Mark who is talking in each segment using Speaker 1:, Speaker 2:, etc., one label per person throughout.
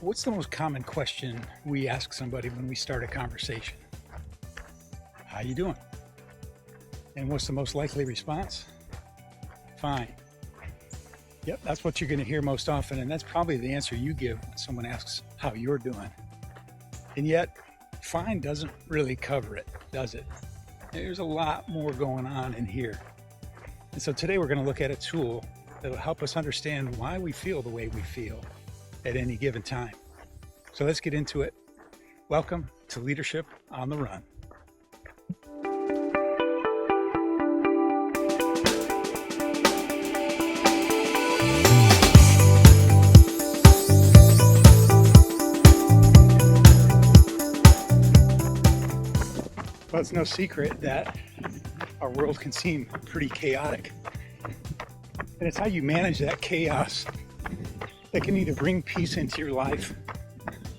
Speaker 1: What's the most common question we ask somebody when we start a conversation? How you doing? And what's the most likely response? Fine. Yep, that's what you're going to hear most often, and that's probably the answer you give when someone asks how you're doing. And yet, fine doesn't really cover it, does it? There's a lot more going on in here. And so today we're going to look at a tool that will help us understand why we feel the way we feel at any given time. So let's get into it. Welcome to Leadership on the Run. Well, it's no secret that our world can seem pretty chaotic. And it's how you manage that chaos that can either bring peace into your life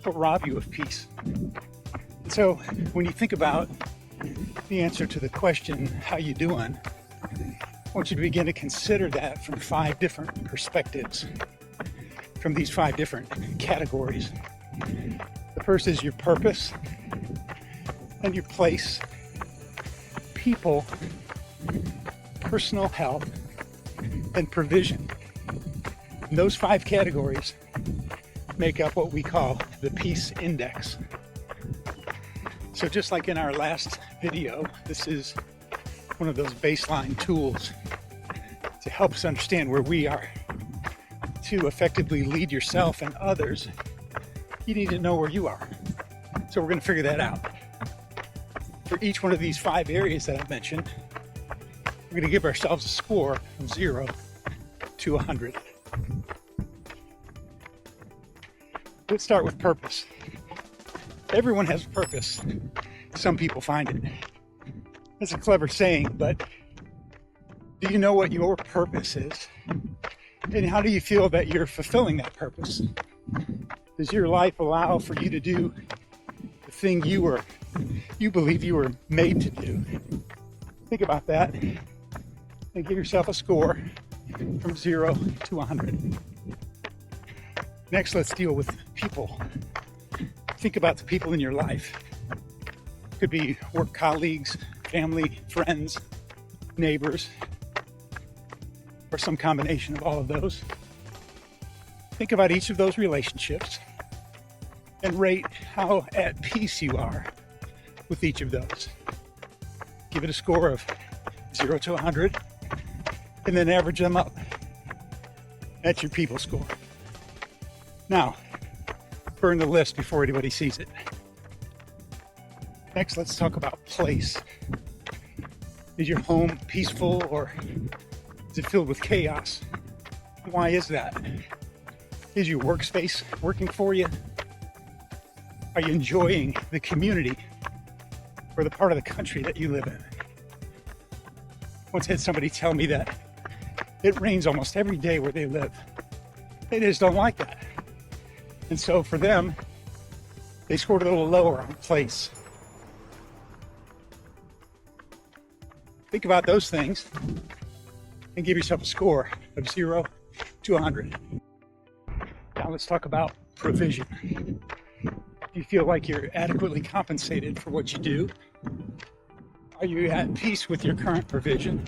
Speaker 1: or rob you of peace. And so when you think about the answer to the question, how you doing? I want you to begin to consider that from 5 different perspectives, from these 5 different categories. The first is your purpose and your place, people, personal health, and provision. And those 5 categories make up what we call the Peace Index. So just like in our last video, this is one of those baseline tools to help us understand where we are. To effectively lead yourself and others, you need to know where you are. So we're going to figure that out. For each one of these 5 areas that I mentioned, we're going to give ourselves a score from 0 to 100. Let's start with purpose. Everyone has a purpose. Some people find it. That's a clever saying, but do you know what your purpose is? And how do you feel that you're fulfilling that purpose? Does your life allow for you to do the thing you believe you were made to do? Think about that and give yourself a score from 0 to 100. Next, let's deal with people. Think about the people in your life. It could be work colleagues, family, friends, neighbors, or some combination of all of those. Think about each of those relationships and rate how at peace you are with each of those. Give it a score of 0 to 100, and then average them up. That's your people score. Now, burn the list before anybody sees it. Next, let's talk about place. Is your home peaceful or is it filled with chaos? Why is that? Is your workspace working for you? Are you enjoying the community or the part of the country that you live in? Once had somebody tell me that it rains almost every day where they live. They just don't like that. And so for them, they scored a little lower on place. Think about those things and give yourself a score of 0 to 100. Now let's talk about provision. Do you feel like you're adequately compensated for what you do? Are you at peace with your current provision?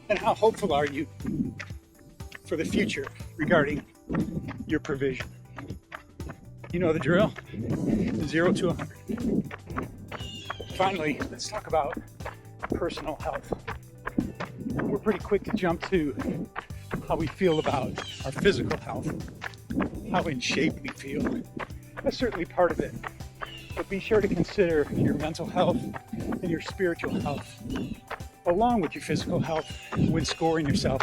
Speaker 1: And how hopeful are you for the future regarding your provision? You know the drill. 0 to 100. Finally, let's talk about personal health. We're pretty quick to jump to how we feel about our physical health, how in shape we feel. That's certainly part of it. But be sure to consider your mental health and your spiritual health, along with your physical health, when scoring yourself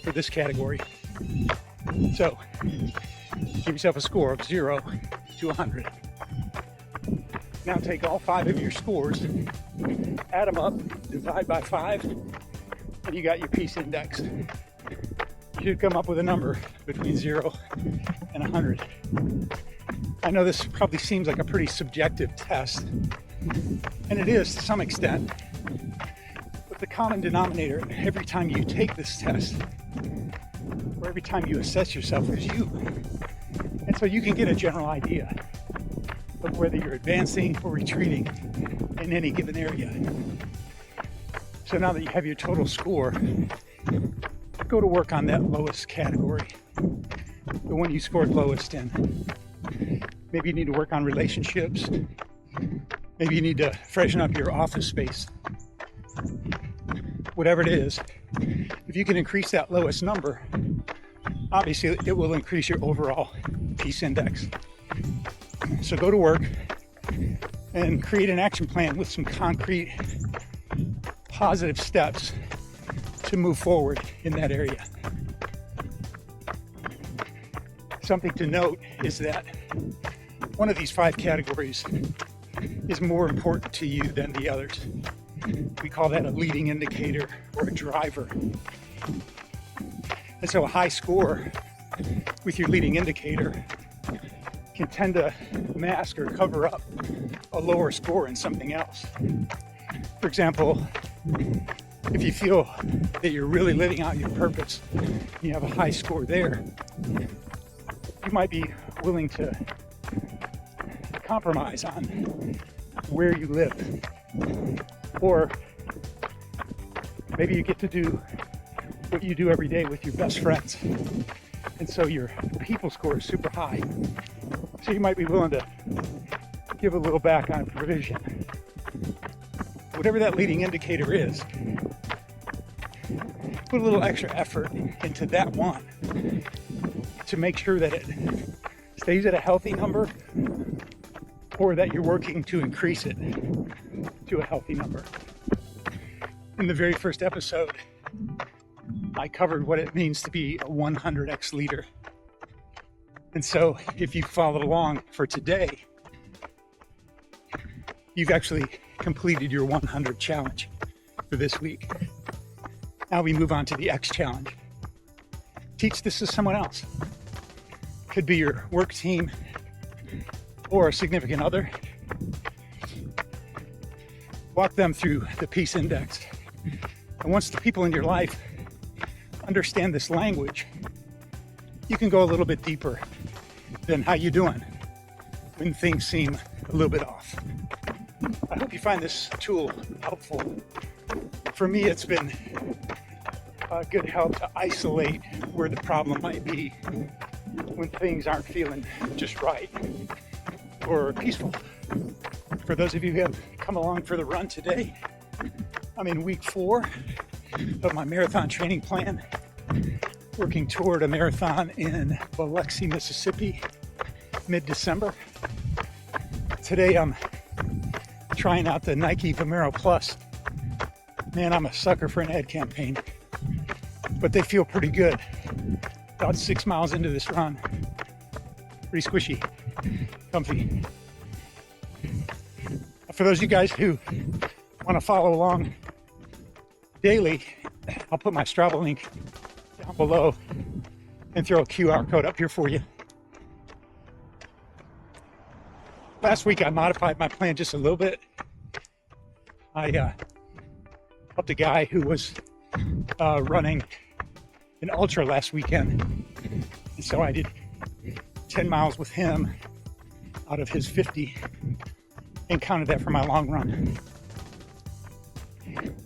Speaker 1: for this category. So, give yourself a score of 0 to 100. Now take all 5 of your scores, add them up, divide by 5, and you got your peace index. You should come up with a number between 0 and 100. I know this probably seems like a pretty subjective test, and it is to some extent, but the common denominator every time you take this test, or every time you assess yourself, is you. And so you can get a general idea of whether you're advancing or retreating in any given area. So now that you have your total score, go to work on that lowest category, the one you scored lowest in. Maybe you need to work on relationships. Maybe you need to freshen up your office space. Whatever it is, if you can increase that lowest number, obviously it will increase your overall peace index. So go to work and create an action plan with some concrete, positive steps to move forward in that area. Something to note is that one of these 5 categories is more important to you than the others. We call that a leading indicator or a driver. And so a high score with your leading indicator can tend to mask or cover up a lower score in something else. For example, if you feel that you're really living out your purpose, you have a high score there, you might be willing to compromise on where you live. Or maybe you get to do what you do every day with your best friends. And so your people score is super high. So you might be willing to give a little back on provision. Whatever that leading indicator is, put a little extra effort into that one to make sure that it stays at a healthy number, or that you're working to increase it to a healthy number. In the very first episode, I covered what it means to be a 100x leader. And so if you followed along for today, you've actually completed your 100 challenge for this week. Now we move on to the X challenge. Teach this to someone else. Could be your work team or a significant other. Walk them through the peace index. And once the people in your life understand this language, you can go a little bit deeper than how you doing when things seem a little bit off. I hope you find this tool helpful. For me, it's been a good help to isolate where the problem might be when things aren't feeling just right or peaceful. For those of you who have come along for the run today, I'm in week 4 of my marathon training plan, working toward a marathon in Biloxi, Mississippi, mid-December. Today I'm trying out the Nike Vomero Plus. Man, I'm a sucker for an ad campaign, but they feel pretty good. About 6 miles into this run, pretty squishy, comfy. For those of you guys who want to follow along daily, I'll put my Strava link down below and throw a QR code up here for you. Last week I modified my plan just a little bit. I helped a guy who was running an ultra last weekend, and so I did 10 miles with him out of his 50 and counted that for my long run.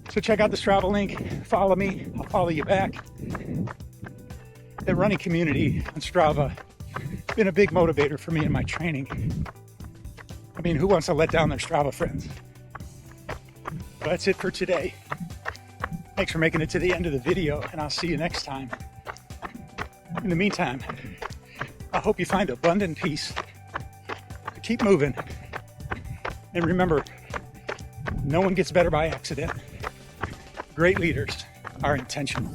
Speaker 1: So check out the Strava link, follow me, I'll follow you back. The running community on Strava has been a big motivator for me in my training. I mean, who wants to let down their Strava friends? Well, that's it for today. Thanks for making it to the end of the video, and I'll see you next time. In the meantime, I hope you find abundant peace. Keep moving. And remember, no one gets better by accident. Great leaders are intentional.